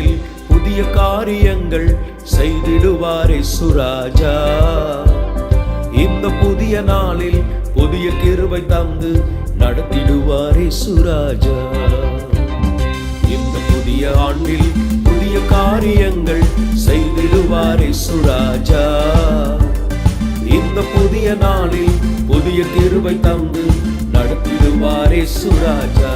நாளில் புதிய காரியங்கள் செய்திடுவார் இயேசுராஜா. இந்த புதிய நாளில் புதிய கிருபை தந்து நடத்திடுவார் இயேசுராஜா. இந்த புதிய ஆண்டில் புதிய காரியங்கள் செய்திடுவார் இயேசுராஜா. இந்த புதிய நாளில் புதிய கிருபை தந்து நடத்திடுவார் இயேசுராஜா.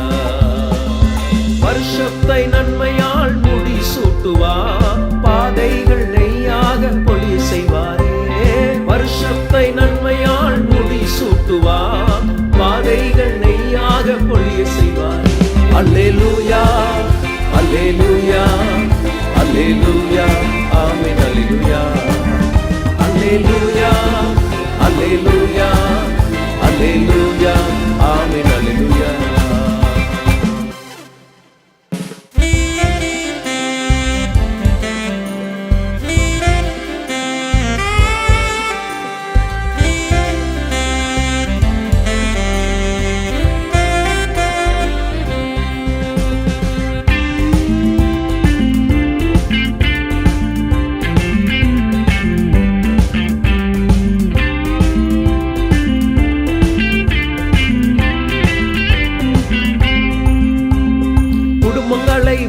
வருஷத்தை நன்மையால் முடி சூட்டுவார், பாதைகள் நெய்யாக பொழிய செய்வாரே. வருஷத்தை நன்மையால் முடி சூட்டுவார், பாதைகள் நெய்யாக பொழிய செய்வாரே. அல்லேலூயா அல்லேலூயா அல்லேலூயா ஆமென் அல்லேலூயா அல்லேலூயா அல்லேலூயா அல்லேலூயா ஆமென் அல்லேலூயா.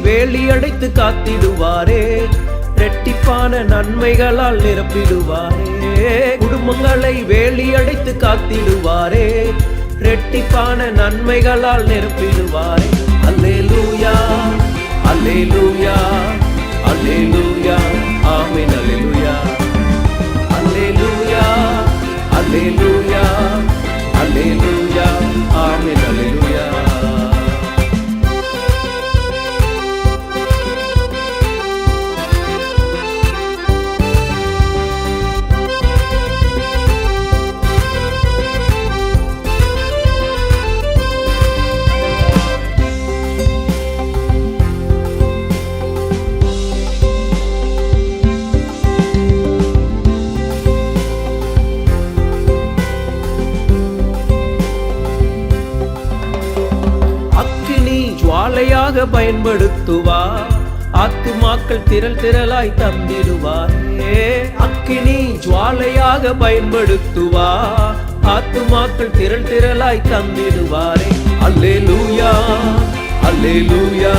வேலியடைத்து காத்திடுவாரே, இரட்டிப்பான நன்மைகளால் நிரப்பிடுவாரே. குடும்பங்களை வேலியடைத்து காத்திடுவாரே, இரட்டிப்பான நன்மைகளால் நிரப்பிடுவாரே. அல்லேலூயா அல்லேலூயா அல்லேலூயா ஆமென் அல்லேலூயா அல்லேலூயா அல்லேலூயா அல்லேலூயா ஆமென் அல்லேலூயா. பயன்படுத்துவார், ஆத்துமாக்கள் திரள் திரளாய் தந்திடுவாரே. அக்கினி ஜுவாலையாக பயன்படுத்துவார், ஆத்துமாக்கள் திரள் திரளாய் தந்திடுவாரே. அல்லேலூயா அல்லேலூயா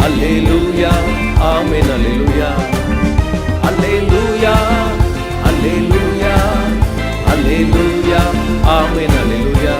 அல்லேலூயா ஆமென் அல்லேலூயா அல்லேலூயா அல்லேலூயா அல்லேலூயா ஆமென் அல்லேலூயா.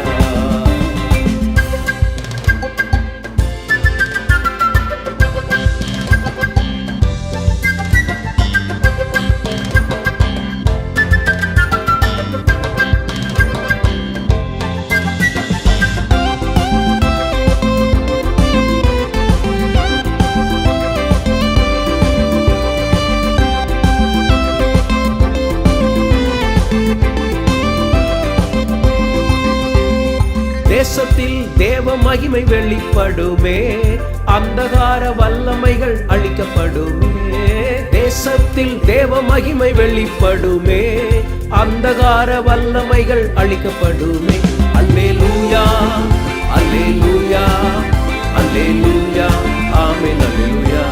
தேசத்தில் தேவ மகிமை வெளிப்படுமே, அந்தகார வல்லமைகள் அழிக்கப்படுமே. தேசத்தில் தேவ மகிமை வெளிப்படுமே, அந்தகார வல்லமைகள் அழிக்கப்படுமே. அல்லேலூயா அல்லேலூயா அல்லேலூயா ஆமென் அல்லேலூயா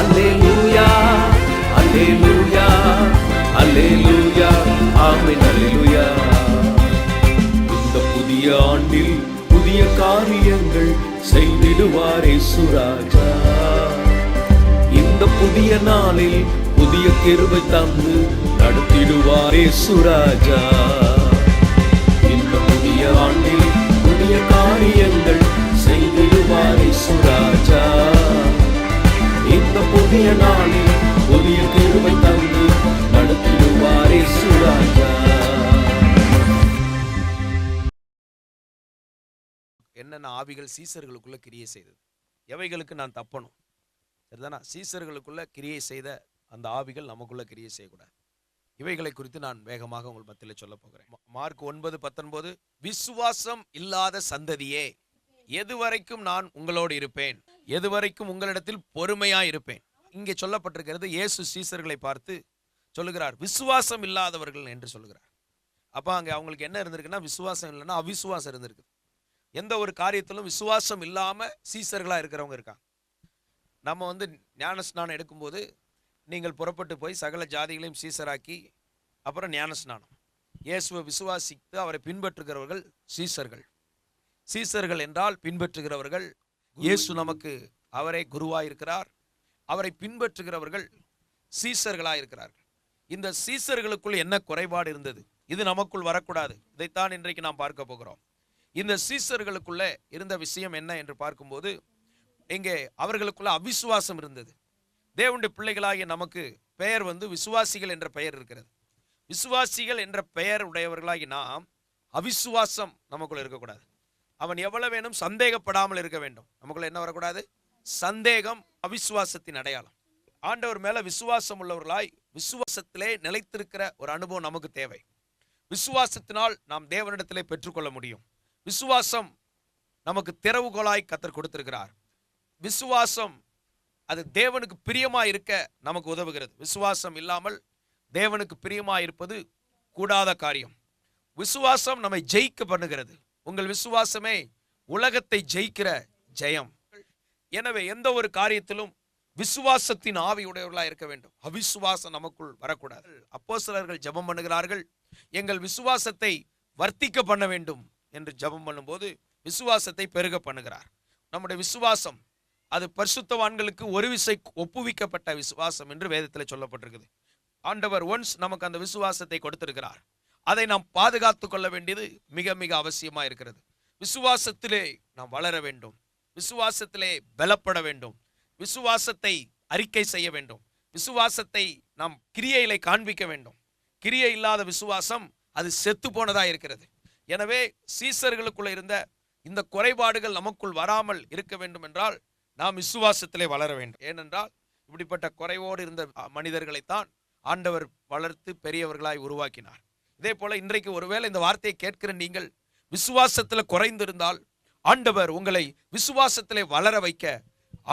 அல்லேலூயா அல்லேலூயா அல்லேலூயா ஆமென் அல்லேலூயா. புதிய ஆண்டில் புதிய காரியங்கள் செய்திடுவார் இயேசுராஜா. இந்த புதிய நாளில் புதிய கிருபை தந்து நடத்திடுவார் இயேசுராஜா. இந்த புதிய ஆண்டில் புதிய காரியங்கள் செய்திடுவார் இயேசுராஜா. இந்த புதிய நாளில் புதிய கிருபை தந்து நடத்திடுவார் இயேசுராஜா. என்னென்ன ஆவிகள் சீசர்களுக்குள்ள கிரியை செய்தது, எவைகளுக்கு நான் தப்பணும், சரிதானா? சீசர்களுக்குள்ள கிரியை செய்த அந்த ஆவிகள் நமக்குள்ள கிரியை செய்யக்கூடாது. இவைகளை குறித்து நான் வேகமாக உங்கள் மத்தியில் சொல்ல போகிறேன். மார்க் 9:19, விசுவாசம் இல்லாத சந்ததியே, எதுவரைக்கும் நான் உங்களோடு இருப்பேன், எதுவரைக்கும் உங்களிடத்தில் பொறுமையா இருப்பேன். இங்கே சொல்லப்பட்டிருக்கிறது, இயேசு சீசர்களை பார்த்து சொல்லுகிறார், விசுவாசம் இல்லாதவர்கள் என்று சொல்லுகிறார். அப்ப அங்க அவங்களுக்கு என்ன இருந்திருக்குன்னா, விசுவாசம் இல்லைன்னா அவிசுவாசம் இருந்திருக்கு. எந்த ஒரு காரியத்திலும் விசுவாசம் இல்லாம சீசர்களா இருக்கிறவங்க இருக்காங்க. நம்ம வந்து ஞானஸ்நானம் எடுக்கும்போது நீங்கள் புறப்பட்டு போய் சகல ஜாதிகளையும் சீசராக்கி, அப்புறம் ஞானஸ்நானம். இயேசுவை விசுவாசித்து அவரை பின்பற்றுகிறவர்கள் சீசர்கள். சீசர்கள் என்றால் பின்பற்றுகிறவர்கள். இயேசு நமக்கு அவரே குருவாயிருக்கிறார். அவரை பின்பற்றுகிறவர்கள் சீசர்களாயிருக்கிறார்கள். இந்த சீசர்களுக்குள் என்ன குறைபாடு இருந்தது? இது நமக்குள் வரக்கூடாது. இதைத்தான் இன்றைக்கு நாம் பார்க்க போகிறோம். இந்த சீசர்களுக்குள்ள இருந்த விஷயம் என்ன என்று பார்க்கும்போது, இங்கே அவர்களுக்குள்ள அவிசுவாசம் இருந்தது. தேவனுடைய பிள்ளைகளாகிய நமக்கு பெயர் வந்து விசுவாசிகள் என்ற பெயர் இருக்கிறது. விசுவாசிகள் என்ற பெயர் உடையவர்களாகி நாம் அவிசுவாசம் நமக்குள்ள இருக்கக்கூடாது. அவன் எவ்வளவு வேணும் சந்தேகப்படாமல் இருக்க வேண்டும். நமக்குள்ள என்ன வரக்கூடாது? சந்தேகம் அவிசுவாசத்தின் அடையாளம். ஆண்டவர் மேல விசுவாசம் உள்ளவர்களாய் விசுவாசத்திலே நிலைத்திருக்கிற ஒரு அனுபவம் நமக்கு தேவை. விசுவாசத்தினால் நாம் தேவனிடத்திலே பெற்றுக்கொள்ள முடியும். விசுவாசம் நமக்கு திறவுகோலாய் கர்த்தர் கொடுத்திருக்கிறார். விசுவாசம் அது தேவனுக்கு பிரியமாய் இருக்க நமக்கு உதவுகிறது. விசுவாசம் இல்லாமல் தேவனுக்கு பிரியமாய் இருப்பது கூடாத காரியம். விசுவாசம் நம்மை ஜெயிக்க பண்ணுகிறது. உங்கள் விசுவாசமே உலகத்தை ஜெயிக்கிற ஜெயம். எனவே எந்த ஒரு காரியத்திலும் விசுவாசத்தின் ஆவியுடையவர்களாக இருக்க வேண்டும். அவிசுவாசம் நமக்குள் வரக்கூடாது. அப்போஸ்தலர்கள் ஜெபம் பண்ணுகிறார்கள், எங்கள் விசுவாசத்தை வர்த்திக்க பண்ண வேண்டும் என்று ஜெபம் பண்ணும்போது விசுவாசத்தை பெருக பண்ணுகிறார். நம்முடைய விசுவாசம் அது பரிசுத்தவான்களுக்கு ஒரு விசை ஒப்புவிக்கப்பட்ட விசுவாசம் என்று வேதத்தில் சொல்லப்பட்டிருக்குது. ஆண்டவர் ஒன்ஸ் நமக்கு அந்த விசுவாசத்தை கொடுத்திருக்கிறார். அதை நாம் பாதுகாத்து கொள்ள வேண்டியது மிக மிக அவசியமா இருக்கிறது. விசுவாசத்திலே நாம் வளர வேண்டும். விசுவாசத்திலே பலப்பட வேண்டும். விசுவாசத்தை அறிக்கை செய்ய வேண்டும். விசுவாசத்தை நாம் கிரியையிலே காண்பிக்க வேண்டும். கிரியை இல்லாத விசுவாசம் அது செத்து போனதா இருக்கிறது. எனவே சீசர்களுக்குள்ள இருந்த இந்த குறைபாடுகள் நமக்குள் வராமல் இருக்க வேண்டும் என்றால் நாம் விசுவாசத்திலே வளர வேண்டும். ஏனென்றால் இப்படிப்பட்ட குறைவோடு இருந்த மனிதர்களைத்தான் ஆண்டவர் வளர்த்து பெரியவர்களாய் உருவாக்கினார். இதே போல இன்றைக்கு ஒருவேளை இந்த வார்த்தையை கேட்கிற நீங்கள் விசுவாசத்தில் குறைந்திருந்தால் ஆண்டவர் உங்களை விசுவாசத்திலே வளர வைக்க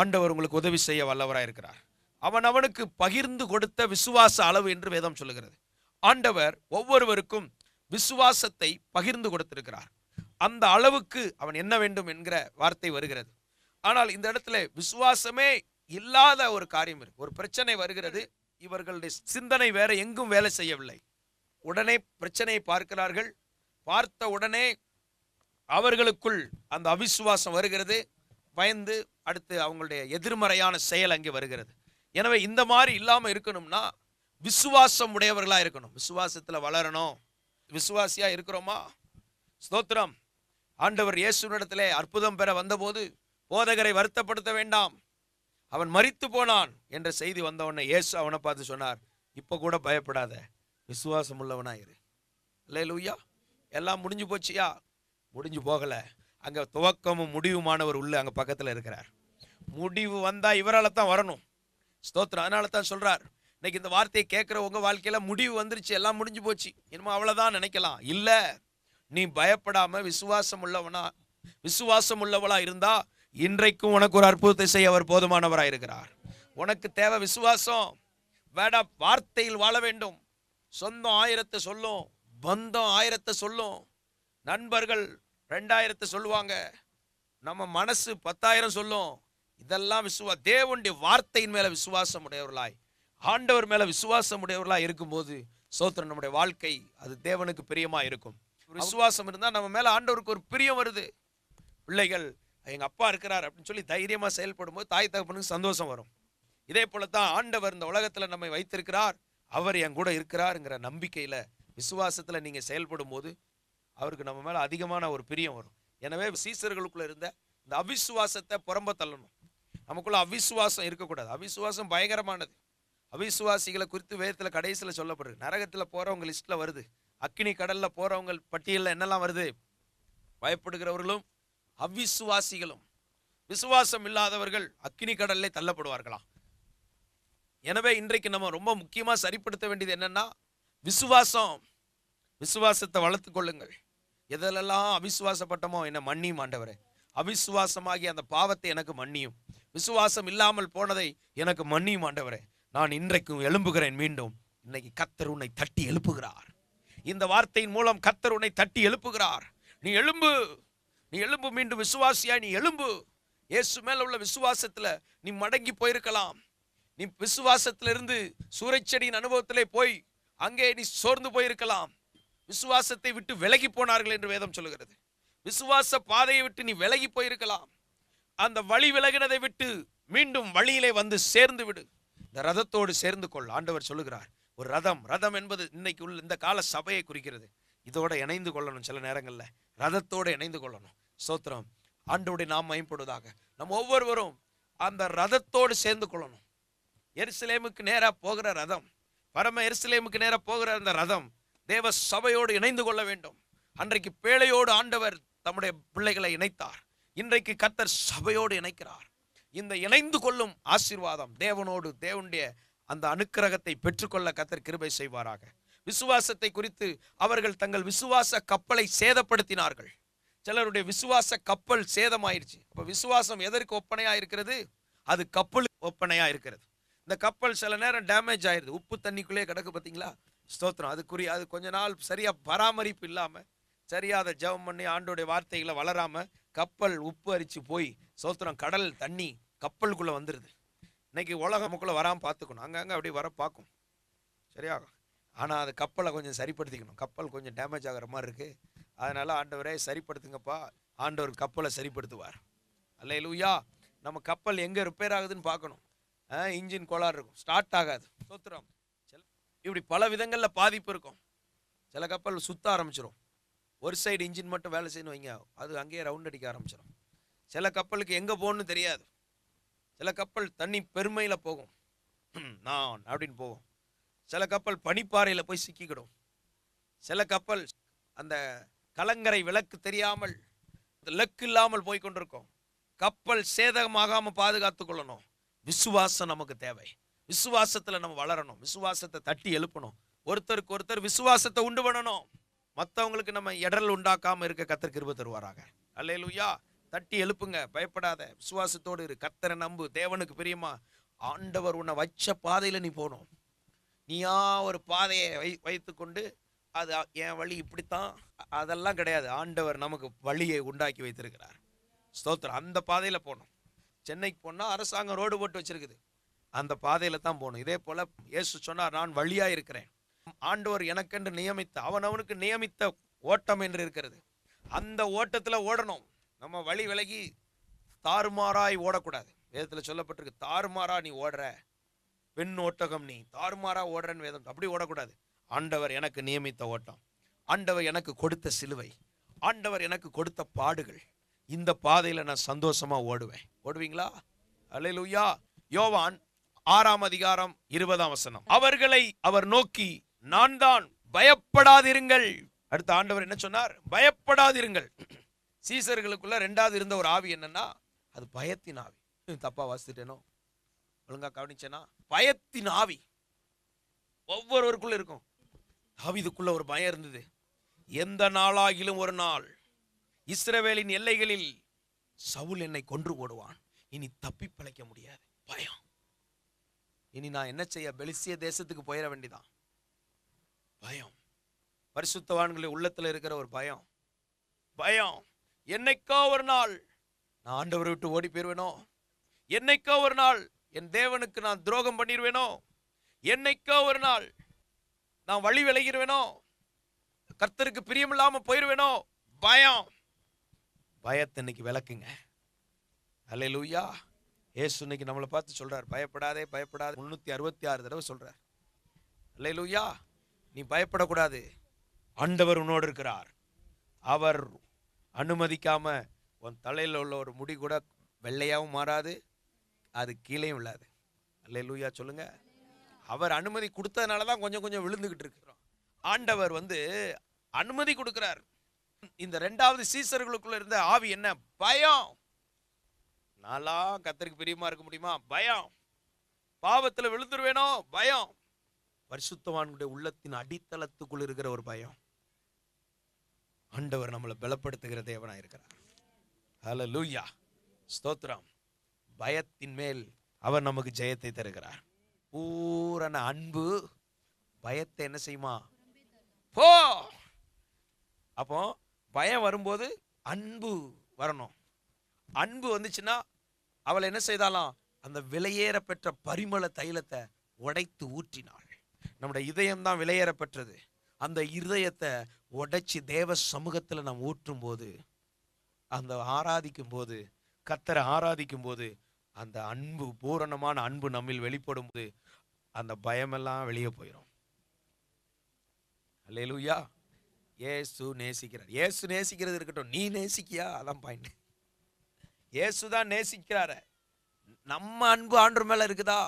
ஆண்டவர் உங்களுக்கு உதவி செய்ய வல்லவராய் இருக்கிறார். அவனுக்கு பகிர்ந்து கொடுத்த விசுவாச அளவு என்று வேதம் சொல்லுகிறது. ஆண்டவர் ஒவ்வொருவருக்கும் விசுவாசத்தை பகிர்ந்து கொடுத்திருக்கிறார். அந்த அளவுக்கு அவன் என்ன வேண்டும் என்கிற வார்த்தை வருகிறது. ஆனால் இந்த இடத்துல விசுவாசமே இல்லாத ஒரு காரியம் இருக்கு. ஒரு பிரச்சனை வருகிறது. இவர்களுடைய சிந்தனை வேற எங்கும் வேலை செய்யவில்லை. உடனே பிரச்சனையை பார்க்கிறார்கள். பார்த்த உடனே அவர்களுக்குள் அந்த அவிசுவாசம் வருகிறது. பயந்து அடுத்து அவங்களுடைய எதிர்மறையான செயல் அங்கே வருகிறது. எனவே இந்த மாதிரி இல்லாம இருக்கணும்னா விசுவாசம் உடையவர்களா இருக்கணும். விசுவாசத்துல வளரணும். விசுவாசியா இருக்கிறோமா? ஸ்தோத்திரம். ஆண்டவர் இயேசுவினிடத்திலே அற்புதம் பெற வந்தபோது போதகரை வருத்தப்படுத்த வேண்டாம், அவன் மரித்து போனான் என்ற செய்தி வந்தவொடனே இயேசு அவனை பார்த்து சொன்னார், இப்ப கூட பயப்படாத, விசுவாசம் உள்ளவனாயிரு. அல்லேலூயா. எல்லாம் முடிஞ்சு போச்சியா? முடிஞ்சு போகல. அங்க துவக்கமும் முடிவுமானவர் உள்ள அங்க பக்கத்துல இருக்கிறார். முடிவு வந்தா இவரால தான் வரணும். ஸ்தோத்திரம். அதனால தான் சொல்றார், இன்னைக்கு இந்த வார்த்தையை கேட்கிற உங்க வாழ்க்கையில முடிவு வந்துருச்சு, எல்லாம் முடிஞ்சு போச்சு, இனிமே அவ்வளவுதான் நினைக்கலாம். இல்ல, நீ பயப்படாம விசுவாசம் உள்ளவளா இருந்தா இன்றைக்கும் உனக்கு ஒரு அற்புதத்தை செய்ய அவர் போதுமானவராய் இருக்கிறார். உனக்கு தேவை விசுவாசம். வேடா வார்த்தையில் வாழ வேண்டும். சொந்தம் 1000 சொல்லும், பந்தம் 1000 சொல்லும், நண்பர்கள் 2000 சொல்லுவாங்க, நம்ம மனசு 10,000 சொல்லும். இதெல்லாம் தேவனுடைய வார்த்தையின் மேல விசுவாசம் உடையவர்களாய், ஆண்டவர் மேல விசுவாசம் உடையவர்களாய் இருக்கும்போது சோத்திரம் நம்முடைய வாழ்க்கை அது தேவனுக்கு பிரியமா இருக்கும். விசுவாசம் இருந்தா நம்ம மேல ஆண்டவருக்கு ஒரு பிரியம் வருது. பிள்ளைகள் எங்க அப்பா இருக்கிறார் அப்படின்னு சொல்லி தைரியமா செயல்படும் போது தாய் தகப்பனுக்கு சந்தோஷம் வரும். இதே போலத்தான் ஆண்டவர் இந்த உலகத்துல நம்மை வைத்திருக்கிறார், அவர் என் கூட இருக்கிறாருங்கிற நம்பிக்கையில விசுவாசத்துல நீங்க செயல்படும் போது அவருக்கு நம்ம மேல அதிகமான ஒரு பிரியம் வரும். எனவே சீசர்களுக்குள்ள இருந்த இந்த அவிசுவாசத்தை புறம்ப தள்ளணும். நமக்குள்ள அவிசுவாசம் இருக்கக்கூடாது. அவிசுவாசம் பயங்கரமானது. அவிசுவாசிகளை குறித்து வேதத்துல கடைசியில சொல்லப்படுது. நரகத்துல போறவங்க லிஸ்ட்ல வருது. அக்கினி கடல்ல போறவங்க பட்டியல்ல என்னெல்லாம் வருது? பயப்படுகிறவர்களும் அவிசுவாசிகளும். விசுவாசம் இல்லாதவர்கள் அக்கினி கடல்லே தள்ளப்படுவார்களாம். எனவே இன்றைக்கு நம்ம ரொம்ப முக்கியமா சரிப்படுத்த வேண்டியது என்னன்னா விசுவாசத்தை வளர்த்து கொள்ளுங்கள். எதெல்லாம் அவிசுவாசப்பட்டமோ என்ன மன்னியும் ஆண்டவரே. அவிசுவாசமாகி அந்த பாவத்தை எனக்கு மன்னியும். விசுவாசம் இல்லாமல் போனதை எனக்கு மன்னியும் ஆண்டவரே. நான் இன்றைக்கும் எழும்புகிறேன் மீண்டும். இன்னைக்கு கர்த்தர் உன்னை தட்டி எழுப்புகிறார். இந்த வார்த்தையின் மூலம் கர்த்தர் உன்னை தட்டி எழுப்புகிறார். நீ எழும்பு, நீ எழும்பு, மீண்டும் விசுவாசியாய் நீ எழும்பு. இயேசு மேல உள்ள விசுவாசத்துல நீ மடங்கி போயிருக்கலாம். நீ விசுவாசத்திலிருந்து சூறைச்செடியின் அனுபவத்திலே போய் அங்கே நீ சோர்ந்து போயிருக்கலாம். விசுவாசத்தை விட்டு விலகி போனார்கள் என்று வேதம் சொல்லுகிறது. விசுவாச பாதையை விட்டு நீ விலகி போயிருக்கலாம். அந்த வழி விலகினதை விட்டு மீண்டும் வழியிலே வந்து சேர்ந்து விடு. இந்த ரதத்தோடு சேர்ந்து கொள். ஆண்டவர் சொல்லுகிறார், ஒரு ரதம் என்பது இன்னைக்கு உள்ள இந்த கால சபையை குறிக்கிறது. இதோட இணைந்து கொள்ளணும். சில நேரங்கள்ல ரதத்தோடு இணைந்து கொள்ளணும். ஸ்தோத்திரம். ஆண்டவருடைய நாம் மகிமைப்படுவதாக. நம்ம ஒவ்வொருவரும் அந்த ரதத்தோடு சேர்ந்து கொள்ளணும். எருசலேமுக்கு நேரா போகிற ரதம், பரம எருசலேமுக்கு நேரா போகிற அந்த ரதம் தேவ சபையோடு இணைந்து கொள்ள வேண்டும். அன்றைக்கு பேழையோடு ஆண்டவர் தம்முடைய பிள்ளைகளை இணைத்தார். இன்றைக்கு கர்த்தர் சபையோடு இணைக்கிறார். இந்த இணைந்து கொள்ளும் ஆசீர்வாதம் தேவனோடு தேவனுடைய அந்த அனுக்கிரகத்தை பெற்றுக்கொள்ள கர்த்தர் கிருபை செய்வாராக. விசுவாசத்தை குறித்து அவர்கள் தங்கள் விசுவாச கப்பலை சேதப்படுத்தினார்கள். சிலருடைய விசுவாச கப்பல் சேதமாயிருச்சு. அப்ப விசுவாசம் எதற்கு ஒப்பனையா இருக்கிறது? அது கப்பலுக்கு ஒப்பனையா இருக்கிறது. இந்த கப்பல் சில நேரம் டேமேஜ் ஆயிருது. உப்பு தண்ணிக்குள்ளே கிடக்கு பார்த்தீங்களா? ஸ்தோத்திரம். அது கொஞ்ச நாள் சரியா பராமரிப்பு இல்லாம, சரியாத ஜெபம் பண்ணி ஆண்டோடைய வார்த்தைகளை வளராம கப்பல் உப்பு அரிச்சு போய் ஸ்தோத்திரம் கடல் தண்ணி கப்பலுக்குள்ள வந்துருது. இன்னைக்கு உலகமுக்குள்ள வராமல் பார்த்துக்கணும். அங்கங்க அப்படி வர பார்க்கும், சரியா? ஆனால் அது கப்பலை கொஞ்சம் சரிப்படுத்திக்கணும். கப்பல் கொஞ்சம் டேமேஜ் ஆகிற மாதிரி இருக்கு. அதனால ஆண்டவரே சரிப்படுத்துங்கப்பா. ஆண்டவர் கப்பலை சரிப்படுத்துவார். அல்லேலூயா. நம்ம கப்பல் எங்கே ரிப்பேர் ஆகுதுன்னு பார்க்கணும். இன்ஜின் கோளாறு இருக்கும், ஸ்டார்ட் ஆகாது. ஸ்தோத்திரம். இப்படி பல விதங்களில் பாதிப்பு இருக்கும். சில கப்பல் சுத்த ஆரம்பிச்சிடும். ஒரு சைடு இன்ஜின் மட்டும் வேலை செய்யணும் வைங்க, அது அங்கேயே ரவுண்ட் அடிக்க ஆரம்பிச்சிடும். சில கப்பலுக்கு எங்கே போகணும்னு தெரியாது. சில கப்பல் தண்ணி பெருமையில் போகும், நான் அப்படின்னு போகும். சில கப்பல் பனிப்பாறையில் போய் சிக்கிக்கிடும். சில கப்பல் அந்த கலங்கரை விளக்கு தெரியாமல் லக்கு இல்லாமல் போய் கொண்டிருக்கும். கப்பல் சேதமாகாமல் பாதுகாத்து கொள்ளணும். விசுவாசம் நமக்கு தேவை. விசுவாசத்தில் நம்ம வளரணும். விசுவாசத்தை தட்டி எழுப்பணும். ஒருத்தருக்கு ஒருத்தர் விசுவாசத்தை உண்டு பண்ணணும். மற்றவங்களுக்கு நம்ம இடரல் உண்டாக்காமல் இருக்க கர்த்தர் கிருபை தருவாராக. அல்லேலூயா. தட்டி எழுப்புங்க. பயப்படாத. விசுவாசத்தோடு இரு. கர்த்தரை நம்பு. தேவனுக்கு பிரியமா ஆண்டவர் உன்னை வச்ச பாதையில் நீ போகணும். நீயா ஒரு பாதையை வைத்து கொண்டு அது என் வழி இப்படித்தான், அதெல்லாம் கிடையாது. ஆண்டவர் நமக்கு வழியை உண்டாக்கி வைத்திருக்கிறார். ஸ்தோத்திரம். அந்த பாதையில் போகணும். சென்னைக்கு போனால் அரசாங்கம் ரோடு போட்டு வச்சிருக்குது, அந்த பாதையில் தான் போகணும். இதே போல் இயேசு சொன்னார், நான் வழியாக இருக்கிறேன். ஆண்டவர் எனக்கென்று நியமித்த, அவனவனுக்கு நியமித்த ஓட்டம் என்று இருக்கிறது. அந்த ஓட்டத்தில் ஓடணும். நம்ம வழி விலகி தாறுமாறாய் ஓடக்கூடாது. வேதத்தில் சொல்லப்பட்டிருக்கு, தாறுமாறா நீ ஓடுற பெண் ஓட்டகம், நீ தாறுமாறா ஓடுறன்னு வேதம். அப்படி ஓடக்கூடாது. ஆண்டவர் எனக்கு நியமித்த ஓட்டம், ஆண்டவர் எனக்கு கொடுத்த சிலுவை, ஆண்டவர் எனக்கு கொடுத்த பாடுகள், இந்த பாதையில் நான் சந்தோஷமா ஓடுவேன். ஓடுவீங்களா? அல்லேலூயா. யோவான் 6:20 அவர்களை அவர் நோக்கி, நான் தான், பயப்படாதிருங்கள். அடுத்த ஆண்டவர் என்ன சொன்னார்? பயப்படாதிருங்கள். சீசர்களுக்குள்ள ரெண்டாவது இருந்த ஒரு ஆவி என்னன்னா, அது பயத்தின் ஆவி. தப்பா வாசிட்டேனோ? ஒழுங்கா கவனிச்சேனா? பயத்தின் ஆவி ஒவ்வொருவருக்குள்ள இருக்கும். தாவீதுக்குள்ள ஒரு பயம் இருந்தது. எந்த நாளாகிலும் ஒரு நாள் இஸ்ரவேலின் எல்லைகளில் சவுல் என்னை கொன்று போடுவான், இனி தப்பி பிழைக்க முடியாது. பயம். இனி நான் என்ன செய்ய? பெலிஸ்திய தேசத்துக்கு போயிட வேண்டிதான். பயம். பரிசுத்தவான்களுடைய உள்ளத்துல இருக்கிற ஒரு பயம். பயம். என்னைக்கோ ஒரு நாள் நான் ஆண்டவரை விட்டு ஓடி போயிருவேனோ, என்னைக்கோ ஒரு நாள் என் தேவனுக்கு நான் துரோகம் பண்ணிடுவேனோ, என்னைக்கோ ஒரு நாள் நான் வழி விலகிடுவேனோ, கர்த்தருக்கு பிரியமில்லாம போயிருவேனோ. பயம். பயத்தை இன்னைக்கு விளக்குங்க. அல்லேலூயா. இயேசு இன்னைக்கு நம்மளை பார்த்து சொல்றார், பயப்படாதே பயப்படாதே. 366 தடவை சொல்றார். அல்லேலூயா. நீ பயப்படக்கூடாது. ஆண்டவர் உன்னோடு இருக்கிறார். அவர் அனுமதிக்காம உன் தலையில் உள்ள ஒரு முடி கூட வெள்ளையாகவும் மாறாது, அது கீழேயும் விழாது. அல்லேலூயா சொல்லுங்க. அவர் அனுமதி கொடுத்ததுனால தான் கொஞ்சம் கொஞ்சம் விழுந்துகிட்டு இருக்கிறோம். ஆண்டவர் அனுமதி கொடுக்கிறார். இந்த ரெண்டாவது சீசர்களுக்குள்ள இருந்த ஆவி என்ன? பயம். நாளா கர்த்தருக்கு பிரியமா இருக்க முடியுமா? பயம். பாவத்தில் விழுந்துருவேனோ? பயம். பரிசுத்தவான்களுடைய உள்ளத்தின் அடித்தளத்துக்குள் இருக்கிற ஒரு பயம். ஆண்டவர் நம்மளை பலப்படுத்துகிற தேவனா இருக்கிறார். ஹல்லேலூயா. ஸ்தோத்திரம். பயத்தின் மேல் அவர் நமக்கு ஜெயத்தை தருகிறார். பூரண அன்பு பயத்தை என்ன செய்யுமா? போ. அப்போ பயம் வரும்போது அன்பு வரணும். அன்பு வந்துச்சுன்னா அவள் என்ன செய்தாலாம்? அந்த விலையேற பெற்ற பரிமள தைலத்தை உடைத்து ஊற்றினாள். நம்முடைய இதயம் தான் விலையேற பெற்றது. அந்த இருதயத்தை உடைச்சி தேவ சமூகத்தில் நாம் ஊற்றும் போது, அந்த ஆராதிக்கும் போது, கர்த்தரை ஆராதிக்கும் போது, அந்த அன்பு, பூரணமான அன்பு நம்மில் வெளிப்படும் போது அந்த பயமெல்லாம் வெளியே போயிடும். அல்லேலூயா. இயேசு நேசிக்கிறார். இயேசு நேசிக்கிறது இருக்கட்டும், நீ நேசிக்கியா? அதான் பாயிண்ட். இயேசு தான் நேசிக்கிறார. நம்ம அன்பு ஆண்டவர் மேல இருக்குதா?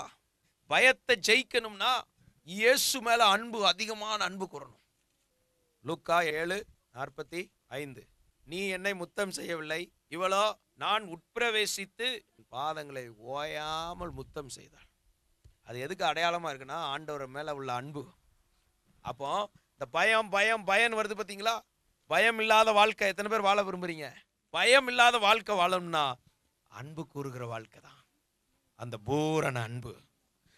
பயத்தை ஜெயிக்கணும்னா இயேசு மேல அன்பு, அதிகமான அன்பு கூறணும். லூக்கா 7:45. நீ என்னை முத்தம் செய்யவில்லை, இவளோ நான் உட்பிரவேசித்து பாதங்களை ஓயாமல் முத்தம் செய்தாள். அது எதுக்கு அடையாளமா இருக்குன்னா ஆண்டவர் மேல உள்ள அன்பு. அப்போ இந்த பயம் பயம் பயம் வருது பார்த்தீங்களா? பயம் இல்லாத வாழ்க்கை எத்தனை பேர் வாழ விரும்புறீங்க? பயம் இல்லாத வாழ்க்கை வாழணும்னா அன்பு கூறுகிற வாழ்க்கை தான். அந்த பூரண அன்பு,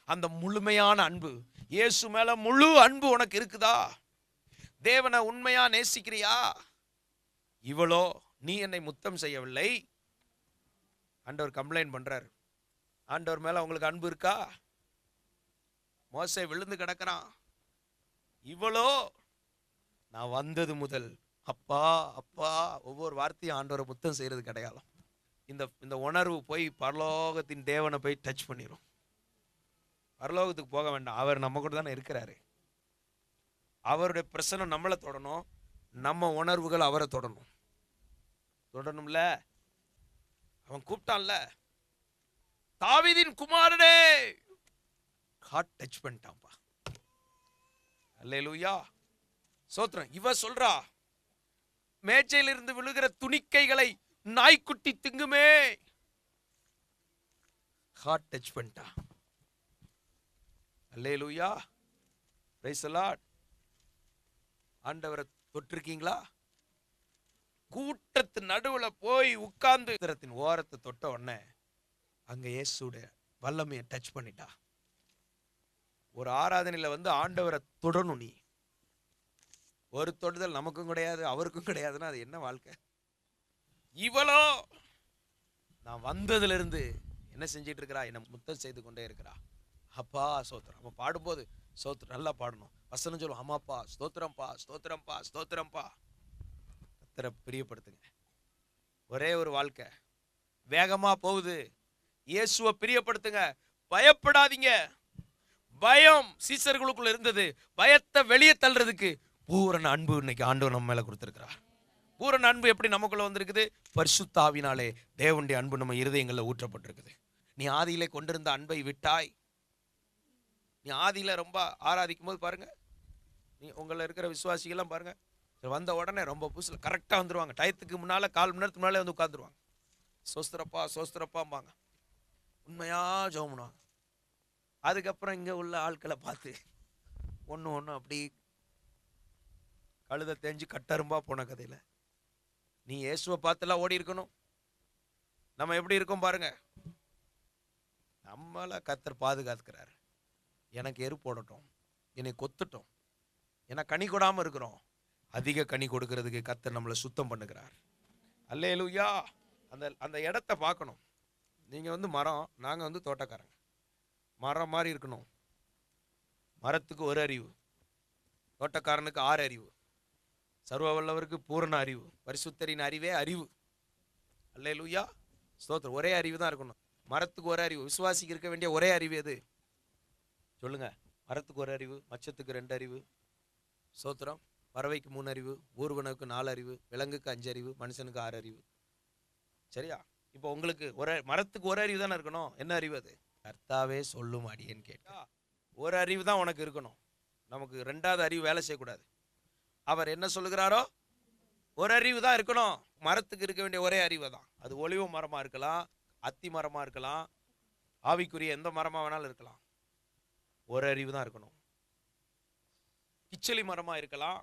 அந்த முழுமையான அன்பு, இயேசு மேல முழு அன்பு உனக்கு இருக்குதா? தேவனை உண்மையா நேசிக்கிறியா? இவளோ நீ என்னை முத்தம் செய்யவில்லை. ஆண்டவர் கம்ப்ளைண்ட் பண்றார். ஆண்டவர் மேல உங்களுக்கு அன்பு இருக்கா? மோசே விழுந்து கிடக்கிறான். இவளோ நான் வந்தது முதல் அப்பா அப்பா ஒவ்வொரு வார்த்தையும் ஆண்டவரை முத்தம் செய்யறது கிடையாது. இந்த உணர்வு போய் பரலோகத்தின் தேவனை போய் டச் பண்ணிடும். பரலோகத்துக்கு போக வேண்டாம், அவர் நம்ம கூட தானே இருக்கிறாரு. அவருடைய பிரசனம் நம்மளை தொடணும், நம்ம உணர்வுகள் அவரை தொடணும். தொடணும்ல. அவன் கூப்பிட்டான்ல, தாவீதின் குமாரனே, ஹார்ட் டச் பண்ணிட்டான்பா. அல்லேலூயா, சோத்ரம். இவ சொல்றா, மேஜையிலிருந்து விழுகிற துணிக்கைகளை நாய்க்குட்டி திங்குமே. ஹார்ட் டச் பண்ணிட்டா. அல்லேலூயா, பிரைஸ் தி லார்ட். ஆண்டவரை தொட்டிருக்கீங்களா? கூட்டத்து நடுவுல போய் உட்கார்ந்து ஓரத்தை தொட்ட உடனே அங்க இயேசுடைய வல்லமையை டச் பண்ணிட்டா. ஒரு ஆராதனையில வந்து ஆண்டவரை தொடணும். நீ ஒரு தொடுதல் நமக்கும் கிடையாது, அவருக்கும் கிடையாதுன்னா அது என்ன வாழ்க்கை? இவளோ நான் வந்ததுல இருந்து என்ன செஞ்சிட்டு இருக்கிறா? என்ன முத்தம் செய்து கொண்டே இருக்கிறா. அப்பா ஸ்தோத்திரம். அவன் பாடும்போது ஸ்தோத்திரம் நல்லா பாடணும். வசனம் சொல்லும், ஆமாப்பா ஸ்தோத்திரம்பா ஸ்தோத்திரம்பா ஸ்தோத்திரம்பா. கர்த்தரை பிரியப்படுத்துங்க. ஒரே ஒரு வாழ்க்கை வேகமா போகுது. இயேசுவை பிரியப்படுத்துங்க. பயப்படாதீங்க. பயம் சீசர்களுக்குள்ள இருந்தது. பயத்தை வெளியே தள்ளுறதுக்கு பூரண அன்பு இன்னைக்கு ஆண்டவர் நம்ம மேல கொடுத்திருக்கிறார். பூரண அன்பு எப்படி நமக்குள்ள வந்திருக்குது? பரிசுத்த ஆவியினாலே தேவனுடைய அன்பு நம்ம இருதயங்கள்ல ஊற்றப்பட்டிருக்குது. நீ ஆதியிலே கொண்டிருந்த அன்பை விட்டாய். நீ ஆதியில ரொம்ப ஆராதிக்கும் போது பாருங்க, நீ உங்களை இருக்கிற விசுவாசிகள்லாம் பாருங்க, வந்த உடனே ரொம்ப புதுசுல கரெக்டா வந்துருவாங்க. டயத்துக்கு முன்னால 1/4 மணி நேரத்துக்கு முன்னாலே வந்து உட்காந்துருவாங்க. சோஸ்திரப்பா சோஸ்திரப்பாம்பாங்க. உண்மையா ஜெபம் பண்ணுவாங்க. அதுக்கப்புறம் இங்க உள்ள ஆட்களை பார்த்து ஒண்ணு அப்படி கழுத தேஞ்சு கட்டரும்பா போன கதையில நீ இயேசுவை பார்த்துலாம் ஓடி இருக்கணும். நம்ம எப்படி இருக்கோம் பாருங்க. நம்மள கர்த்தர் பாதுகாத்துக்கிறார். எனக்கு எரு போடட்டும், என்னை கொத்துட்டோம், ஏன்னா கனி கொடாம இருக்கிறோம். அதிக கனி கொடுக்கிறதுக்கு கர்த்தர் நம்மளை சுத்தம் பண்ணுகிறார். அல்லேலூயா. அந்த இடத்த பார்க்கணும். நீங்க வந்து மரம், நாங்க வந்து தோட்டக்காரங்க. மரம் மாதிரி இருக்கணும். மரத்துக்கு ஒரு அறிவு, தோட்டக்காரனுக்கு 6 அறிவு, சர்வ வல்லவருக்கு பூரண அறிவு, பரிசுத்தரின் அறிவே அறிவு. அல்லேலூயா, ஸ்தோத்திரம். ஒரே அறிவு தான் இருக்கணும். மரத்துக்கு ஒரு அறிவு. விசுவாசிக்கு இருக்க வேண்டிய ஒரே அறிவு எது சொல்லுங்க? மரத்துக்கு ஒரு அறிவு, மச்சத்துக்கு 2 அறிவு, ஸ்தோத்திரம். பறவைக்கு 3 அறிவு, ஊர்வனுக்கு 4 அறிவு, விலங்குக்கு 5 அறிவு, மனுஷனுக்கு 6 அறிவு. சரியா? இப்போ உங்களுக்கு மரத்துக்கு ஒரு அறிவு தானே இருக்கணும். என்ன அறிவு அது? கர்த்தாவே சொல்லும் அடியேன்னு கேட்டா ஒரு அறிவு தான் உனக்கு இருக்கணும். நமக்கு 2வது அறிவு வேலை செய்யக்கூடாது. அவர் என்ன சொல்லுகிறாரோ ஒரு அறிவு தான் இருக்கணும். மரத்துக்கு இருக்க வேண்டிய ஒரே அறிவு தான். அது ஒலிவ மரமா இருக்கலாம், அத்தி மரமா இருக்கலாம், ஆவிக்குரிய எந்த மரமா வேணாலும் இருக்கலாம். ஒரு அறிவு தான் இருக்கணும். கிச்சலி மரமா இருக்கலாம்,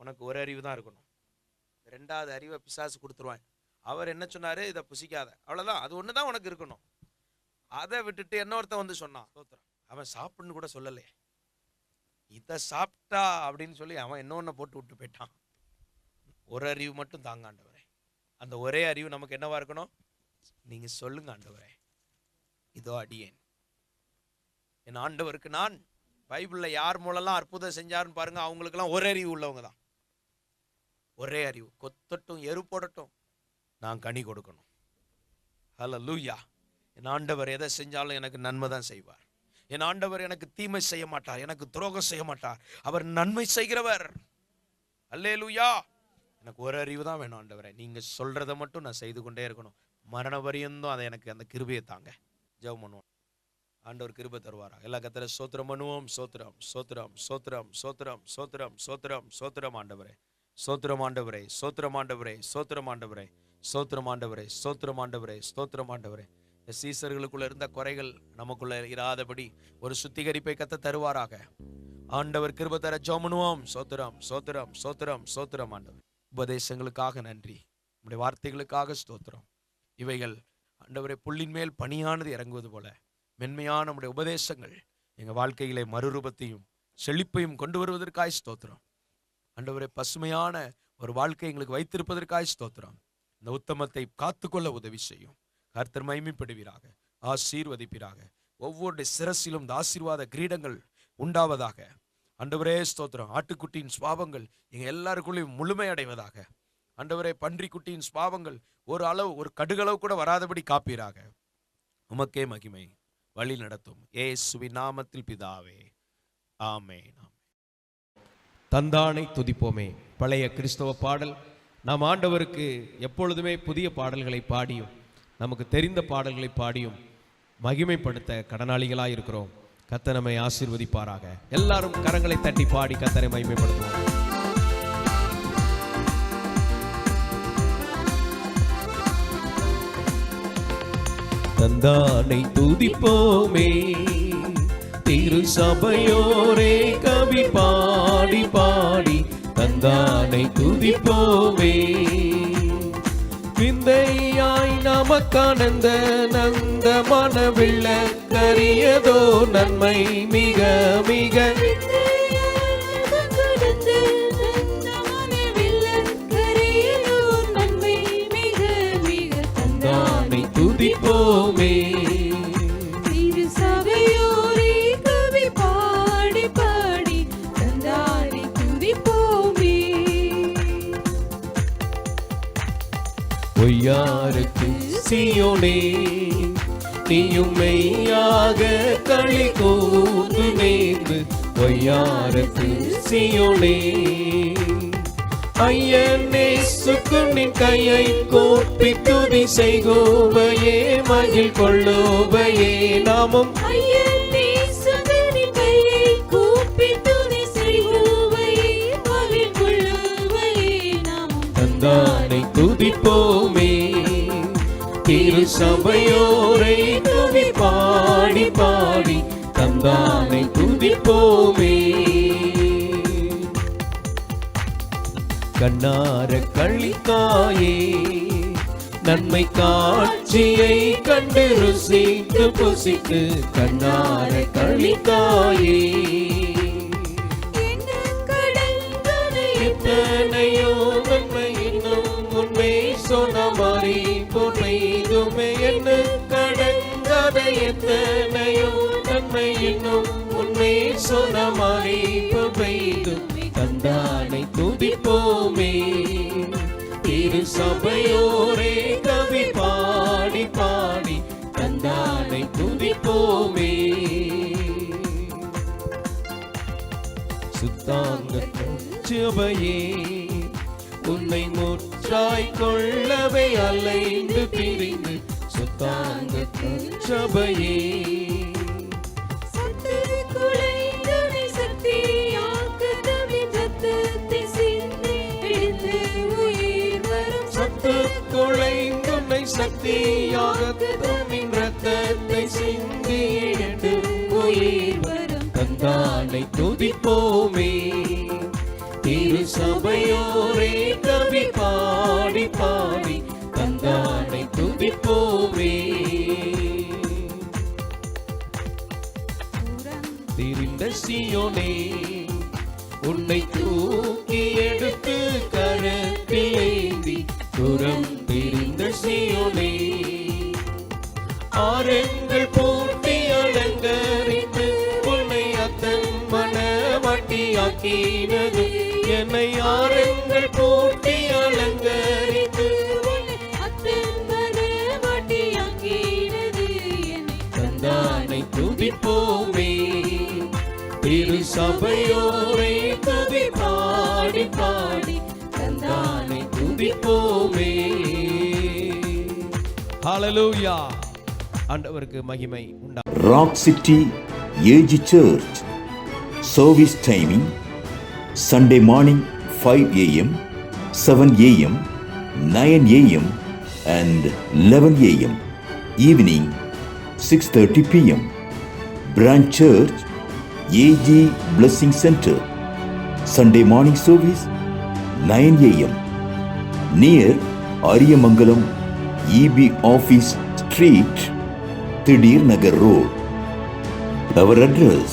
உனக்கு ஒரு அறிவு தான் இருக்கணும். 2வது அறிவை பிசாசு கொடுத்துருவான். அவர் என்ன சொன்னாரு? இதை புசிக்காத, அவ்வளவுதான். அது ஒண்ணுதான் உனக்கு இருக்கணும். அதை விட்டுட்டு இன்னொருத்த வந்து சொன்னான், அவன் சாப்பிடுன்னு கூட சொல்லலே, இதை சாப்பிட்டா அப்படின்னு சொல்லி அவன் இன்னொன்னு போட்டு விட்டு போயிட்டான். ஒரு அறிவு மட்டும் தாங்க ஆண்டவரே. அந்த ஒரே அறிவு நமக்கு என்னவா இருக்கணும்? நீங்க சொல்லுங்க ஆண்டவரே, இதோ அடியேன். என் ஆண்டவருக்கு நான் பைபிள்ல யார் மூலம்லாம் அற்புதம் செஞ்சாருன்னு பாருங்க, அவங்களுக்கெல்லாம் ஒரே அறிவு உள்ளவங்க தான். ஒரே அறிவு. கொத்தட்டும் எரு போடட்டும், நான் கனி கொடுக்கணும். ஹல்லேலூயா. என் ஆண்டவர் எதை செஞ்சாலும் எனக்கு நன்மை தான் செய்வார். என் ஆண்டவர் எனக்கு தீமை செய்ய மாட்டார், எனக்கு துரோகம் செய்ய மாட்டார். அவர் நன்மை செய்கிறவர். அல்லேலூயா. எனக்கு ஒரு அறிவு தான் வேணும் ஆண்டவரே. நீங்க சொல்றதை மட்டும் நான் செய்து கொண்டே இருக்கணும். மரண பரியந்தம் அதை எனக்கு அந்த கிருபையை தாங்க. ஜெபம் பண்ணுவோம். ஆண்டவர் கிருபை தருவாரா? எல்லா கத்திர சோத்திரம் பண்ணுவோம். சோத்திரம் சோத்திரம் சோத்திரம் சோத்திரம் சோத்திரம் சோத்திரம் சோத்திரம் ஆண்டவரே, சோத்திரம் ஆண்டவரே, சோத்திரம் ஆண்டவரே, சோத்திரம் ஆண்டவரே, சோத்திரம் ஆண்டவரே, சோத்திரம் ஆண்டவரே, ஸ்தோத்திரம் ஆண்டவரே. சீசர்களுக்குள்ள இருந்த குறைகள் நமக்குள்ள இராதபடி ஒரு சுத்திகரிப்பை கத்த தருவாராக. ஆண்டவர் கிருபை தர ஜெபம் பண்ணுவோம். சோத்திரம் சோத்திரம் சோத்திரம் சோத்திரம் ஆண்டவர். உபதேசங்களுக்காக நன்றி, நம்முடைய வார்த்தைகளுக்காக ஸ்தோத்திரம். இவைகள் ஆண்டவரே புல்லின் மேல் பனியானது இறங்குவது போல மென்மையான நம்முடைய உபதேசங்கள் எங்கள் வாழ்க்கையிலே மறுரூபத்தையும் செழிப்பையும் கொண்டு வருவதற்காய் ஸ்தோத்திரம். ஆண்டவரே பசுமையான ஒரு வாழ்க்கை எங்களுக்கு வைத்திருப்பதற்காய் ஸ்தோத்திரம். இந்த உத்தமத்தை காத்துக்கொள்ள உதவி செய்யும். கர்த்தர் மகிமைப்படுவீராக, ஆசீர்வதிப்பீராக. ஒவ்வொரு சிரசிலும் இந்த ஆசீர்வாத கிரீடங்கள் உண்டாவதாக. ஆண்டவரே ஸ்தோத்திரம். ஆட்டுக்குட்டியின் சுபாவங்கள் எங்க எல்லாருக்குள்ளேயும் முழுமை அடைவதாக. ஆண்டவரே பன்றிக்குட்டியின் சுபாவங்கள் ஒரு அளவு, ஒரு கடுகளவு கூட வராதபடி காப்பீராக. உமக்கே மகிமை. வழி நடத்தும் இயேசுவின் நாமத்தில் பிதாவே, ஆமென். தந்தானை துதிப்போமே. பழைய கிறிஸ்தவ பாடல். நாம் ஆண்டவருக்கு எப்பொழுதுமே புதிய பாடல்களை பாடியும் நமக்கு தெரிந்த பாடல்களை பாடியும் மகிமைப்படுத்த கடனாளிகளாக இருக்கிறோம். கர்த்தர் நம்மை ஆசீர்வதிப்பாராக. எல்லாரும் கரங்களை தட்டி பாடி கர்த்தரை மகிமைப்படுத்துவோம். தந்தானை துதிப்போமே, திரு சபையோரே கவி பாடி பாடி தந்தானை துதிப்போமே. விந்தையாய் நமக்கானந்த நந்த மனவில்ல கரியதோ நன்மை மிக மிக. தந்தானை துதிப்போமே, திரு சபையோரே கவி பாடி பாடி தந்தானை துதிப்போமே. பொய்யாருக்கு சீயோனே நீயும் மெய்யாக களி கூர்ந்து நேர்ந்து. பொய்யாருக்கு சீயோனே ஐயனே சுக்குனின் கையை கோப்பி துதி செய்கோவையே மகிழ் கொள்ளுவையே நாமும். ஐயனே சுக்குனின் கையை கூப்பி துதி செய்கோவையே மகிழ் கொள்ளுவையே நாமும். தந்தானை துதிப்போமே, திரு சபையோரை கவி பாடி பாடி தந்தானை துதிப்போமே. கண்ணார கழித்தாயே நன்மை காட்சியை கண்டு ருசித்து புசித்து கண்ணார கழித்தாயே. எத்தனையோ நன்மை இன்னும் உண்மை சொன்ன மாறி பொன்மைதுமே என்ன கடங்காத. எத்தனையோ நன்மை இன்னும் உண்மை சொன்ன மாறி பொன்மைதும். தந்தானை துதிப்போமே, திரு சபையோரே கவி பாடி பாடி தந்தானை துதிப்போமே. சுத்தாங்க சபையே உன்னை முற்றாய் கொள்ளவே அலைந்து பிரிந்து. சுத்தாங்க சபையே குழைந்துன்னை சக்தியாக தம்மின் ரத்தத்தை சிந்தி எடுத்து உயிர் வரும். தந்தானை துதிப்போமே, திரு சபையோரே கவி பாடி பாடி தந்தானை துதிப்போமே. திரிந்த சீயோனே உன்னை தூக்கி எடுத்து கரத்தில் ஏந்தி. புறம் தெரிந்த சீயோனே ஆரங்கள் போட்டி அலங்கரித்து உன்னை அத்தன் மனவாட்டியாக்கினது. என்னை ஆரங்கள் போட்டி அலங்கரித்து தந்தானை துதிப்போமே, திரு சபையோரை துதி பாடி பாடி தந்தானை துதிப்போமே. ஹalleluya. ஆண்டவருக்கு மகிமை உண்டா. Rock City AG Church service timing Sunday morning 5 a.m., 7 a.m., 9 a.m. and 11 a.m. Evening 6:30 p.m. Branch Church AG Blessing Center Sunday morning service 9 a.m. near Ariyamangalam EB Office Street, Thidir Nagar Road. Our address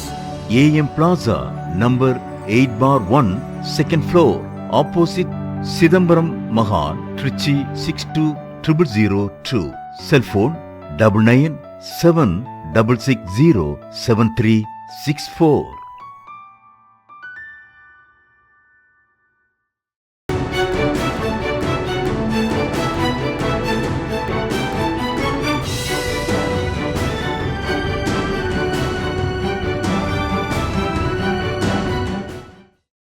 AM Plaza, number 8/1, second floor, opposite Sidambaram Mahal, Trichy 620002. Cell phone 9976607364.